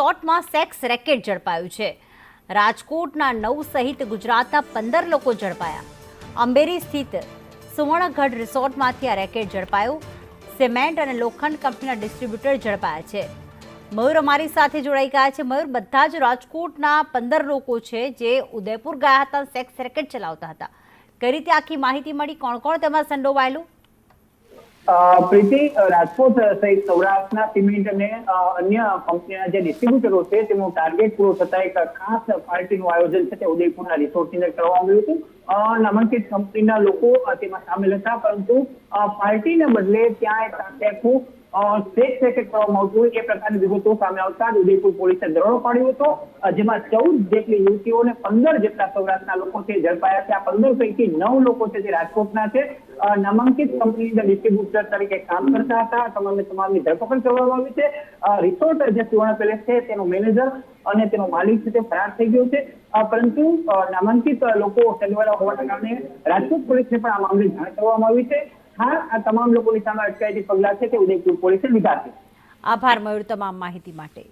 રિસોર્ટમાં sex racket ઝડપાયું છે। રાજકોટના 9 સહિત ગુજરાતના 15 લોકો ઝડપાયા। અંબેરી સ્થિત સુવર્ણગઢ રિસોર્ટમાંથી આ રેકેટ ઝડપાયું। સિમેન્ટ અને લોખંડ કંપનીના ડિસ્ટ્રીબ્યુટર ઝડપાયા છે। મયુર અમારી સાથે જોડાઈ ગયા છે। મયુર, બધા જ રાજકોટના 15 લોકો છે જે ઉદયપુર ગયા હતા, સેક્સ રેકેટ ચલાવતા હતા। કઈ રીતે આખી માહિતી મળી? કોણ કોણ તેમાં સંડોવાયેલું? પ્રીતિ, રાજકોટ સહિત સૌરાષ્ટ્રના સિમેન્ટ અને અન્ય કંપનીના જે ડિસ્ટ્રીબ્યુટરો છે તેમનું ટાર્ગેટ પૂરો થતા એક ખાસ પાર્ટીનું આયોજન છે તે ઉદયપુરના રિસોર્ટની અંદર કરવામાં આવ્યું હતું। નામાંકિત કંપનીના લોકો તેમાં સામેલ હતા, પરંતુ પાર્ટીને બદલે ત્યાં એક આખું સેક્સ રેકેટ કરવામાં આવતું હોય એ પ્રકારની વિગતો સામે આવતા ઉદયપુર પોલીસે દરોડો પાડ્યો હતો, જેમાં 14 જેટલી યુવતીઓ અને 15 જેટલા સૌરાષ્ટ્રના લોકો છે ઝડપાયા છે। આ 15 પૈકી 9 લોકો છે જે રાજકોટના છે, નામાંકિત કંપનીના ડિસ્ટ્રીબ્યુટર તરીકે કામ કરતા હતા। તમામની ધરપકડ કરવામાં આવી છે। રિસોર્ટ જે સુવર્ણ પેલેસ છે તેનો મેનેજર અને તેનો માલિક છે તે ફરાર થઈ ગયો છે, પરંતુ નામાંકિત લોકો સંડોવાયેલા હોવાના કારણે રાજકોટ પોલીસને પણ આ મામલે જાણ કરવામાં આવી છે। આ તમામ લોકોની સામે અટકાયતી પગલાં છે તે ઉદયપુર પોલીસે લીધા છે। આભાર મયુર તમામ માહિતી માટે।